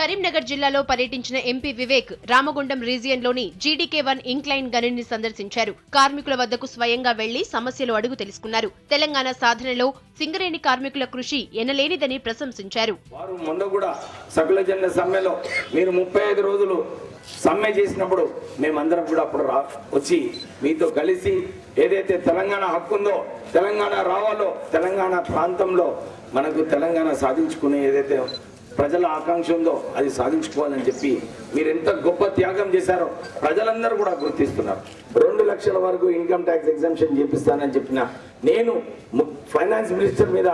కరీంనగర్ జిల్లాలో పర్యటించిన MP Vivek Ramagundam రీజియన్లోని జీడీకే-1 incline గనిని సందర్శించారు. కార్మికుల వద్దకు స్వయంగా వెళ్లి సమస్యలు అడుగు తెలుసుకున్నారు. తెలంగాణ సాధనలో సింగరేణి కార్మికుల కృషి ఎనలేనిదని ప్రశంసించారు. వారు మొన్న కూడా సకల జన సమ్మెలో మీరు 35 రోజులు సమ్మె చేసినప్పుడు మేమందరం కూడా అప్పుడు వచ్చి మీతో కలిసి ఏదైతే తెలంగాణ హక్కు ఉందో, తెలంగాణ రావాలో, తెలంగాణ ప్రాంతంలో మనకు తెలంగాణ సాధించుకునే ఏదైతే ప్రజల ఆకాంక్ష ఉందో అది సాధించుకోవాలని చెప్పి మీరు ఎంత గొప్ప త్యాగం చేశారో ప్రజలందరూ కూడా గుర్తిస్తున్నారు. 2 లక్షల వరకు ఇన్కమ్ ట్యాక్స్ ఎగ్జామ్షన్ చేపిస్తానని చెప్పిన నేను ఫైనాన్స్ మినిస్టర్ మీద,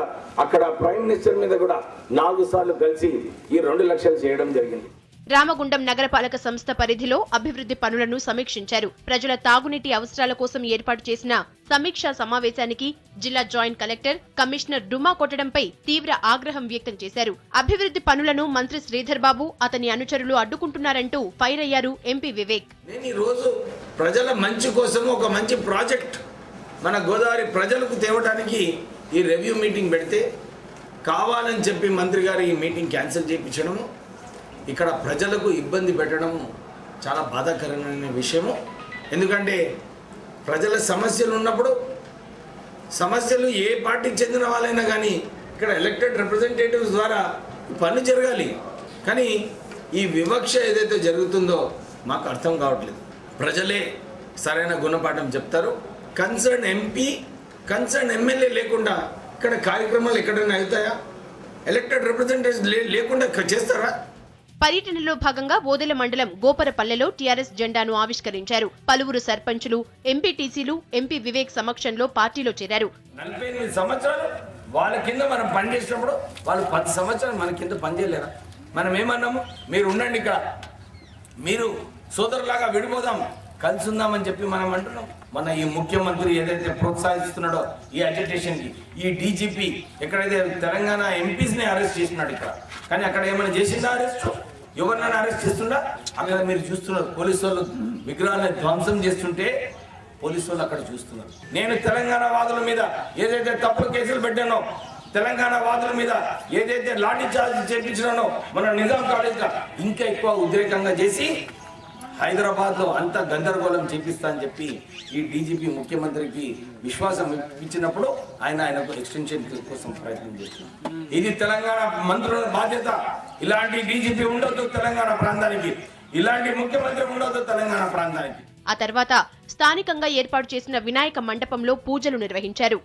అక్కడ ప్రైమ్ మినిస్టర్ మీద కూడా 4 సార్లు కలిసి ఈ 2 లక్షలు చేయడం జరిగింది. రామగుండం నగరపాలక సంస్థ పరిధిలో అభివృద్ధి పనులను సమీక్షించారు. ప్రజల తాగునీటి అవసరాల కోసం ఏర్పాటు చేసిన సమీక్షా సమావేశానికి జిల్లా జాయింట్ కలెక్టర్, కమిషనర్ డుమా కొట్టడంపై తీవ్ర ఆగ్రహం వ్యక్తం చేశారు. అభివృద్ధి పనులను మంత్రి శ్రీధర్ బాబు, అతని అనుచరులు అడ్డుకుంటున్నారంటూ ఫైర్ అయ్యారు ఎంపీ వివేక్. నేను ఈ రోజు ప్రజల మంచి కోసం ఒక మంచి ప్రాజెక్ట్ మన గోదావరి ప్రజలకు తేవడానికి ఈ రివ్యూ మీటింగ్ పెడితే కావాలని చెప్పి మంత్రి గారు ఈ మీటింగ్ క్యాన్సిల్ చేయించడము, ఇక్కడ ప్రజలకు ఇబ్బంది పెట్టడం చాలా బాధాకరమైన విషయము. ఎందుకంటే ప్రజల సమస్యలు ఉన్నప్పుడు, సమస్యలు ఏ పార్టీకి చెందిన వాళ్ళైనా కానీ ఇక్కడ ఎలక్టెడ్ రిప్రజెంటేటివ్స్ ద్వారా పనులు జరగాలి. కానీ ఈ వివక్ష ఏదైతే జరుగుతుందో మాకు అర్థం కావట్లేదు. ప్రజలే సరైన గుణపాఠం చెప్తారు. కన్సర్న్ ఎంపీ, కన్సర్న్ ఎమ్మెల్యే లేకుండా ఇక్కడ కార్యక్రమాలు ఎక్కడైనా అవుతాయా? ఎలక్టెడ్ రిప్రజెంటేటివ్స్ లేకుండా చేస్తారా? పర్యటనలో భాగంగా ఓదెల మండలం గోపరపల్లెలో టీఆర్ఎస్ జెండాను ఆవిష్కరించారు. పలువురు సర్పంచులు, ఎంపీటీసీలు ఎంపీ వివేక్ సమక్షంలో పార్టీలో చేరారు. 48 సంవత్సరాలు వాళ్ళ కింద మనం పనిచేసినప్పుడు వాళ్ళు 10 సంవత్సరాలు మన కింద పనిచేయలేరా? మనం ఏమన్నాము, మీరు ఉండండి ఇక్కడ, మీరు సోదరులాగా విడిపోదాం, కలిసి ఉందామని చెప్పి మనం అంటున్నాం. మన ఈ ముఖ్యమంత్రి ఏదైతే ప్రోత్సహిస్తున్నాడో ఈ అజిటేషన్కి, ఈ డీజీపీ ఎక్కడైతే తెలంగాణ ఎంపీస్ని అరెస్ట్ చేసినాడు ఇక్కడ, కానీ అక్కడ ఏమైనా చేసిందా? అరెస్ట్ ఎవరినైనా అరెస్ట్ చేస్తుండా? అక్కడ మీరు చూస్తున్నారు పోలీసు వాళ్ళు విగ్రహాలను ధ్వంసం చేస్తుంటే పోలీసు వాళ్ళు అక్కడ చూస్తున్నారు. నేను తెలంగాణ వాదుల మీద ఏదైతే తప్పుడు కేసులు పెట్టానో, తెలంగాణ వాదుల మీద ఏదైతే లాఠీ చార్జ్ చేయించినానో మన నిజాం కాలేజ్గా ఇంకా ఎక్కువ ఉద్రేకంగా చేసి హైదరాబాద్లో అంతా గందరగోళం చేపిస్తా అని చెప్పి ఈ డీజీపీ ముఖ్యమంత్రికి విశ్వాసం ఇచ్చినప్పుడు ఆయనకు ఎక్స్టెన్షన్ కోసం ప్రయత్నం చేస్తున్నారు. ఇది తెలంగాణ మంత్రుల బాధ్యత. ఇలాంటి డీజీపీ ఉండొద్దు తెలంగాణ ప్రాంతానికి, ఇలాంటి ముఖ్యమంత్రి ఉండొద్దు తెలంగాణ ప్రాంతానికి. ఆ తర్వాత స్థానికంగా ఏర్పాటు చేసిన వినాయక మండపంలో పూజలు నిర్వహించారు.